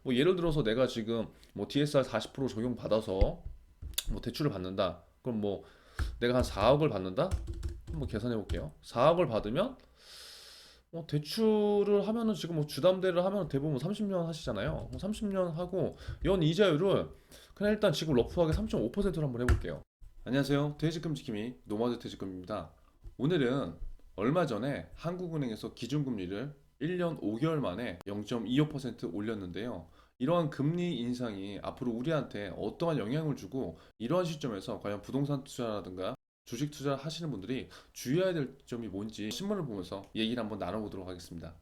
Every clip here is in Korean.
뭐 예를 들어서 내가 지금 뭐 DSR 40% 적용받아서 뭐 대출을 받는다. 그럼 뭐 내가 한 4억을 받는다? 한번 계산해 볼게요. 4억을 받으면 대출을 하면은 지금 뭐 주담대를 하면 대부분 30년 하시잖아요. 30년 하고 연 이자율을 그냥 일단 지금 러프하게 3.5%로 한번 해볼게요. 안녕하세요. 퇴직금 지킴이 노마드 퇴직금입니다. 오늘은 얼마 전에 한국은행에서 기준금리를 1년 5개월 만에 0.25% 올렸는데요. 이러한 금리 인상이 앞으로 우리한테 어떠한 영향을 주고 이러한 시점에서 과연 부동산 투자라든가 주식 투자 하시는 분들이 주의해야 될 점이 뭔지 신문을 보면서 얘기를 한번 나눠보도록 하겠습니다.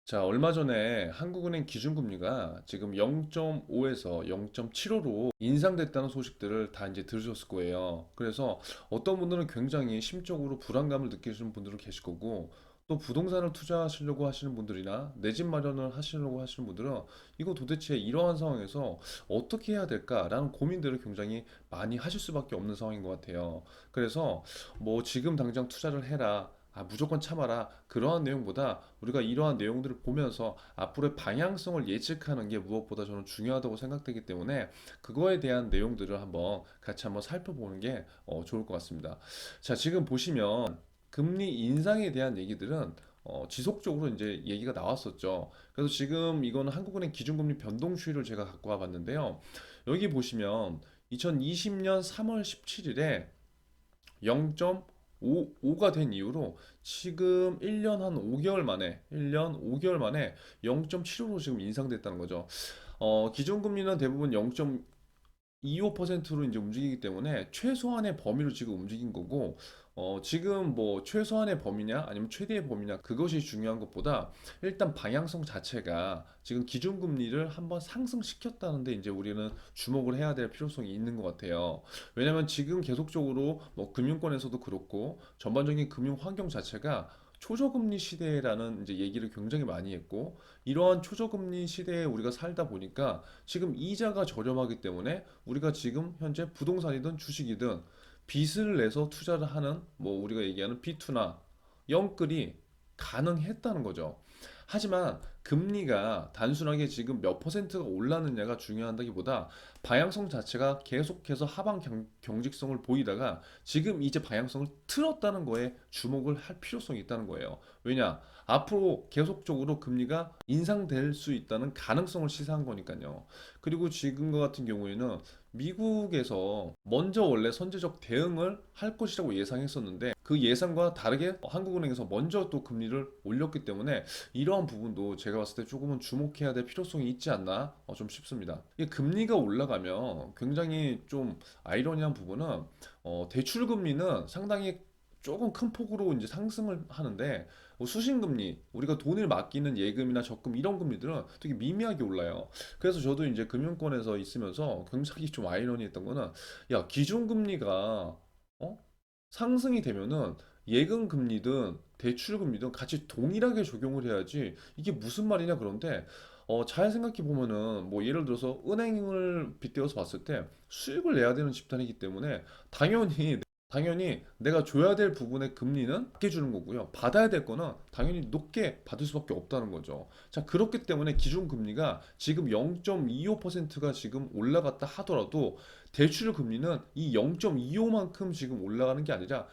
자, 얼마 전에 한국은행 기준금리가 지금 0.5에서 0.75로 인상됐다는 소식들을 다 이제 들으셨을 거예요. 그래서 어떤 분들은 굉장히 심적으로 불안감을 느끼시는 분들은 계실 거고, 또 부동산을 투자하시려고 하시는 분들이나 내 집 마련을 하시려고 하시는 분들은 이거 도대체 이러한 상황에서 어떻게 해야 될까라는 고민들을 굉장히 많이 하실 수밖에 없는 상황인 것 같아요. 그래서 뭐 지금 당장 투자를 해라. 무조건 참아라. 그러한 내용보다 우리가 이러한 내용들을 보면서 앞으로의 방향성을 예측하는 게 무엇보다 저는 중요하다고 생각되기 때문에 그거에 대한 내용들을 한번 같이 한번 살펴보는 게 좋을 것 같습니다. 자, 지금 보시면 금리 인상에 대한 얘기들은 지속적으로 이제 얘기가 나왔었죠. 그래서 지금 이거는 한국은행 기준금리 변동 추이를 제가 갖고 와 봤는데요. 여기 보시면 2020년 3월 17일에 0.5가 된 이후로 지금 1년 한 5개월 만에 1년 5개월 만에 0.75로 지금 인상됐다는 거죠. 기준금리는 대부분 0.25%로 이제 움직이기 때문에 최소한의 범위로 지금 움직인 거고, 지금 뭐 최소한의 범위냐 아니면 최대의 범위냐 그것이 중요한 것보다 일단 방향성 자체가 지금 기준금리를 한번 상승시켰다는데 이제 우리는 주목을 해야 될 필요성이 있는 것 같아요. 왜냐하면 지금 계속적으로 뭐 금융권에서도 그렇고 전반적인 금융 환경 자체가 초저금리 시대라는 이제 얘기를 굉장히 많이 했고, 이러한 초저금리 시대에 우리가 살다 보니까 지금 이자가 저렴하기 때문에 우리가 지금 현재 부동산이든 주식이든 빚을 내서 투자를 하는 뭐 우리가 얘기하는 B2나 영끌이 가능했다는 거죠. 하지만 금리가 단순하게 지금 몇 퍼센트가 올랐느냐가 중요하다기보다 방향성 자체가 계속해서 하방 경직성을 보이다가 지금 이제 방향성을 틀었다는 거에 주목을 할 필요성이 있다는 거예요. 왜냐? 앞으로 계속적으로 금리가 인상될 수 있다는 가능성을 시사한 거니까요. 그리고 지금과 같은 경우에는 미국에서 먼저 원래 선제적 대응을 할 것이라고 예상했었는데 그 예상과 다르게 한국은행에서 먼저 또 금리를 올렸기 때문에 이러한 부분도 제가 봤을 때 조금은 주목해야 될 필요성이 있지 않나 좀 싶습니다. 이 금리가 올라가면 굉장히 좀 아이러니한 부분은 대출 금리는 상당히 조금 큰 폭으로 이제 상승을 하는데 수신금리 우리가 돈을 맡기는 예금이나 적금 이런 금리들은 되게 미미하게 올라요. 그래서 저도 이제 금융권에서 있으면서 굉장히 좀 아이러니했던 거는 야 기준금리가 상승이 되면은 예금 금리든 대출 금리든 같이 동일하게 적용을 해야지 이게 무슨 말이냐 그런데 잘 생각해 보면은 뭐 예를 들어서 은행을 빗대어서 봤을 때 수익을 내야 되는 집단이기 때문에 당연히 내가 줘야 될 부분의 금리는 낮게 주는 거고요. 받아야 될 거는 당연히 높게 받을 수밖에 없다는 거죠. 자, 그렇기 때문에 기준금리가 지금 0.25%가 지금 올라갔다 하더라도 대출 금리는 이 0.25만큼 지금 올라가는 게 아니라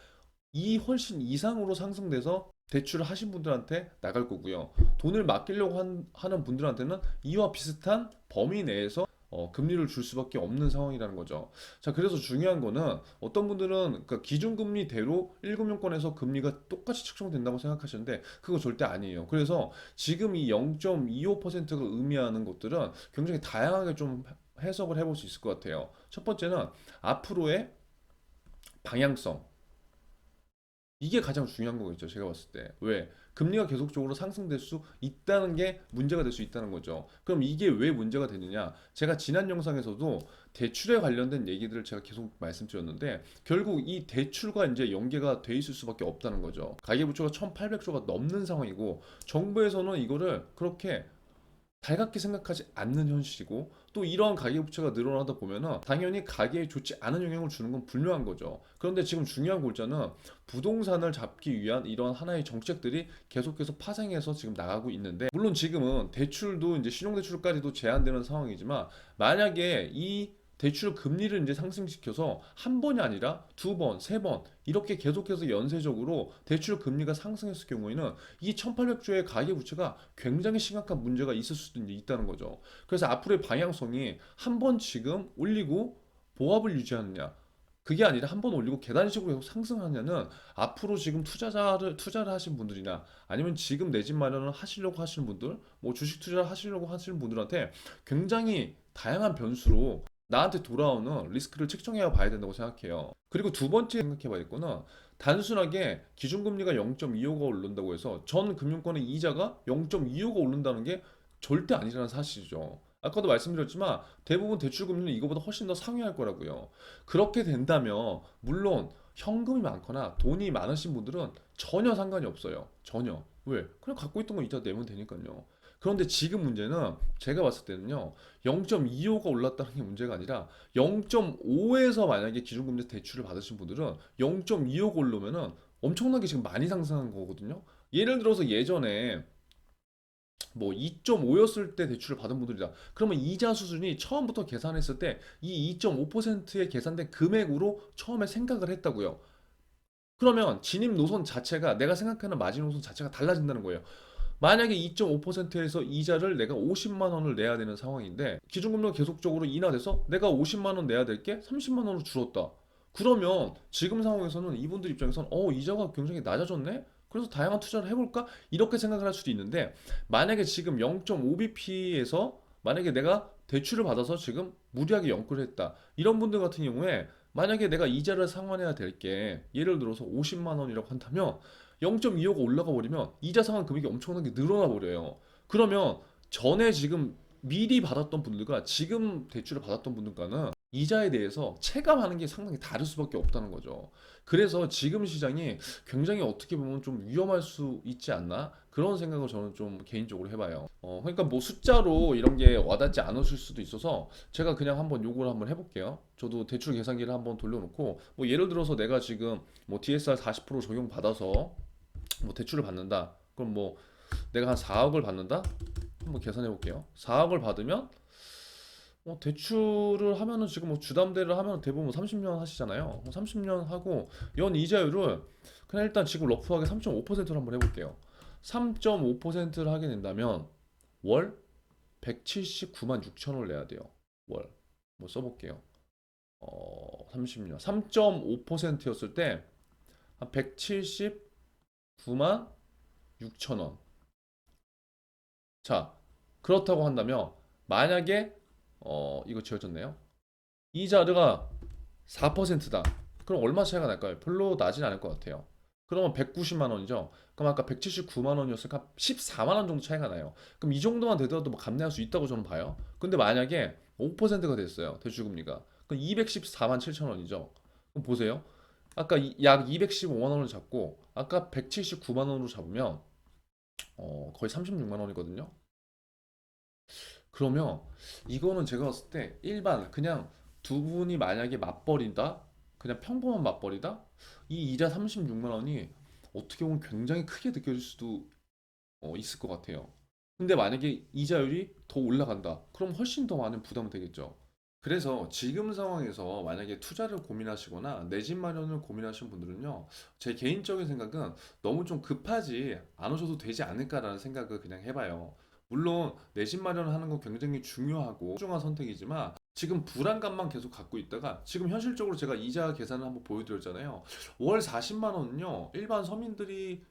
이 훨씬 이상으로 상승돼서 대출을 하신 분들한테 나갈 거고요. 돈을 맡기려고 하는 분들한테는 이와 비슷한 범위 내에서 금리를 줄 수밖에 없는 상황이라는 거죠. 자, 그래서 중요한 거는 어떤 분들은 그 기준금리대로 1금융권에서 금리가 똑같이 측정된다고 생각하시는데 그거 절대 아니에요. 그래서 지금 이 0.25%가 의미하는 것들은 굉장히 다양하게 좀 해석을 해볼 수 있을 것 같아요. 첫 번째는 앞으로의 방향성. 이게 가장 중요한 거겠죠. 제가 봤을 때. 왜? 금리가 계속적으로 상승될 수 있다는 게 문제가 될 수 있다는 거죠. 그럼 이게 왜 문제가 되느냐? 제가 지난 영상에서도 대출에 관련된 얘기들을 제가 계속 말씀드렸는데 결국 이 대출과 이제 연계가 돼 있을 수밖에 없다는 거죠. 가계부채가 1,800조가 넘는 상황이고 정부에서는 이거를 그렇게 달갑게 생각하지 않는 현실이고 또 이러한 가계부채가 늘어나다 보면은 당연히 가계에 좋지 않은 영향을 주는 건 분명한 거죠. 그런데 지금 중요한 골자는 부동산을 잡기 위한 이런 하나의 정책들이 계속해서 파생해서 지금 나가고 있는데 물론 지금은 대출도 이제 신용대출까지도 제한되는 상황이지만 만약에 이 대출 금리를 이제 상승시켜서 한 번이 아니라 두 번, 세 번 이렇게 계속해서 연쇄적으로 대출 금리가 상승했을 경우에는 이 1,800조의 가계부채가 굉장히 심각한 문제가 있을 수도 이제 있다는 거죠. 그래서 앞으로의 방향성이 한 번 지금 올리고 보합을 유지하느냐, 그게 아니라 한 번 올리고 계단식으로 계속 상승하냐는 앞으로 지금 투자를 하신 분들이나 아니면 지금 내 집 마련을 하시려고 하시는 분들, 뭐 주식 투자를 하시려고 하시는 분들한테 굉장히 다양한 변수로 나한테 돌아오는 리스크를 책정해 봐야 된다고 생각해요. 그리고 두 번째 생각해 봐야 될 거는 단순하게 기준금리가 0.25가 오른다고 해서 전 금융권의 이자가 0.25가 오른다는 게 절대 아니라는 사실이죠. 아까도 말씀드렸지만 대부분 대출 금리는 이거보다 훨씬 더 상회할 거라고요. 그렇게 된다면 물론 현금이 많거나 돈이 많으신 분들은 전혀 상관이 없어요. 전혀. 왜? 그냥 갖고 있던 거 이자 내면 되니까요. 그런데 지금 문제는 제가 봤을 때는요. 0.25가 올랐다는 게 문제가 아니라 0.5에서 만약에 기준금리 대출을 받으신 분들은 0.25가 오르면은 엄청나게 지금 많이 상승한 거거든요. 예를 들어서 예전에 뭐 2.5였을 때 대출을 받은 분들이다. 그러면 이자 수준이 처음부터 계산했을 때 이 2.5%의 계산된 금액으로 처음에 생각을 했다고요. 그러면 진입 노선 자체가 내가 생각하는 마진 노선 자체가 달라진다는 거예요. 만약에 2.5%에서 이자를 내가 50만 원을 내야 되는 상황인데 기준금리가 계속적으로 인하돼서 내가 50만 원 내야 될 게 30만 원으로 줄었다. 그러면 지금 상황에서는 이분들 입장에서는 이자가 굉장히 낮아졌네? 그래서 다양한 투자를 해볼까? 이렇게 생각을 할 수도 있는데 만약에 지금 0.5bp에서 만약에 내가 대출을 받아서 지금 무리하게 연끌을 했다. 이런 분들 같은 경우에 만약에 내가 이자를 상환해야 될 게 예를 들어서 50만 원이라고 한다면 0.25가 올라가 버리면 이자 상환 금액이 엄청나게 늘어나 버려요. 그러면 전에 지금 미리 받았던 분들과 지금 대출을 받았던 분들과는 이자에 대해서 체감하는 게 상당히 다를 수밖에 없다는 거죠. 그래서 지금 시장이 굉장히 어떻게 보면 좀 위험할 수 있지 않나? 그런 생각을 저는 좀 개인적으로 해봐요. 그러니까 뭐 숫자로 이런 게 와닿지 않으실 수도 있어서 제가 그냥 한번 요걸 한번 해볼게요. 저도 대출 계산기를 한번 돌려놓고 뭐 예를 들어서 내가 지금 뭐 DSR 40% 적용받아서 뭐 대출을 받는다. 그럼 뭐 내가 한 4억을 받는다? 한번 계산해 볼게요. 4억을 받으면 대출을 하면은 지금 뭐 주담대를 하면 대부분 30년 하시잖아요. 30년 하고 연 이자율을 그냥 일단 지금 러프하게 3.5%로 한번 해볼게요. 3.5%를 하게 된다면 월 179만 6천 원을 내야 돼요. 월. 뭐 써볼게요. 30년. 3.5%였을 때 한 179만 6천 원. 자, 그렇다고 한다면 만약에 이거 지워졌네요. 이자가 4%다. 그럼 얼마 차이가 날까요? 별로 나진 않을 것 같아요. 그러면 190만 원이죠. 그럼 아까 179만 원이었으니까 14만 원 정도 차이가 나요. 그럼 이 정도만 되더라도 뭐 감내할 수 있다고 저는 봐요. 근데 만약에 5%가 됐어요. 대출금리가. 그럼 214만 7천 원이죠. 그럼 보세요. 아까 약 215만 원을 잡고 아까 179만 원으로 잡으면 거의 36만 원이거든요. 그러면 이거는 제가 봤을 때 일반 그냥 두 분이 만약에 맞벌이다, 그냥 평범한 맞벌이다, 이 이자 36만 원이 어떻게 보면 굉장히 크게 느껴질 수도 있을 것 같아요. 근데 만약에 이자율이 더 올라간다, 그럼 훨씬 더 많은 부담이 되겠죠. 그래서 지금 상황에서 만약에 투자를 고민하시거나 내 집 마련을 고민하시는 분들은요, 제 개인적인 생각은 너무 좀 급하지 않으셔도 되지 않을까라는 생각을 그냥 해봐요. 물론 내 집 마련을 하는 건 굉장히 중요하고 소중한 선택이지만 지금 불안감만 계속 갖고 있다가 지금 현실적으로 제가 이자 계산을 한번 보여드렸잖아요. 월 40만 원은요, 일반 서민들이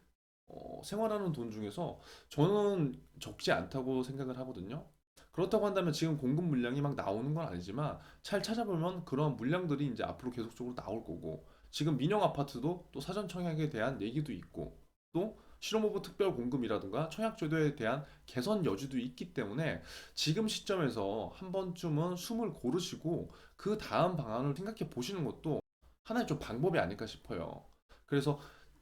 생활하는 돈 중에서 저는 적지 않다고 생각을 하거든요. 그렇다고 한다면 지금 공급 물량이 막 나오는 건 아니지만 잘 찾아보면 그런 물량들이 이제 앞으로 계속적으로 나올 거고 지금 민영 아파트도 또 사전 청약에 대한 얘기도 있고 또 실업모브 특별 공급이라든가 청약제도에 대한 개선 여지도 있기 때문에 지금 시점에서 한 번쯤은 숨을 고르시고 그 다음 방안을 생각해 보시는 것도 하나의 좀 방법이 아닐까 싶어요. 그래서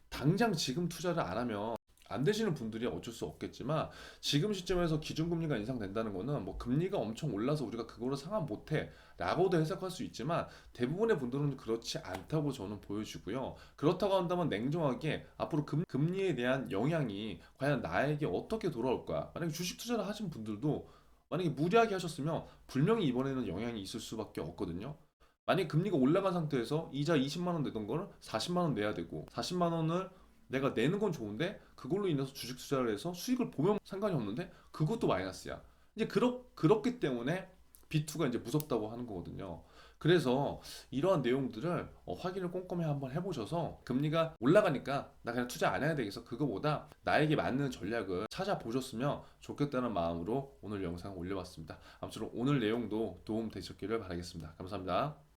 당장 지금 투자를 안 하면 안 되시는 분들이 어쩔 수 없겠지만 지금 시점에서 기준금리가 인상된다는 거는 뭐 금리가 엄청 올라서 우리가 그거를 상환 못해 라고도 해석할 수 있지만 대부분의 분들은 그렇지 않다고 저는 보여지고요. 그렇다고 한다면 냉정하게 앞으로 금리에 대한 영향이 과연 나에게 어떻게 돌아올까? 만약에 주식 투자를 하신 분들도 만약에 무리하게 하셨으면 분명히 이번에는 영향이 있을 수밖에 없거든요. 만약에 금리가 올라간 상태에서 이자 20만 원 내던 거를 40만 원 내야 되고 40만 원을 내가 내는 건 좋은데 그걸로 인해서 주식 투자를 해서 수익을 보면 상관이 없는데 그것도 마이너스야. 이제 그렇기 때문에 B2가 이제 무섭다고 하는 거거든요. 그래서 이러한 내용들을 확인을 꼼꼼히 한번 해보셔서 금리가 올라가니까 나 그냥 투자 안 해야 되겠어. 그거보다 나에게 맞는 전략을 찾아보셨으면 좋겠다는 마음으로 오늘 영상 올려봤습니다. 아무쪼록 오늘 내용도 도움 되셨기를 바라겠습니다. 감사합니다.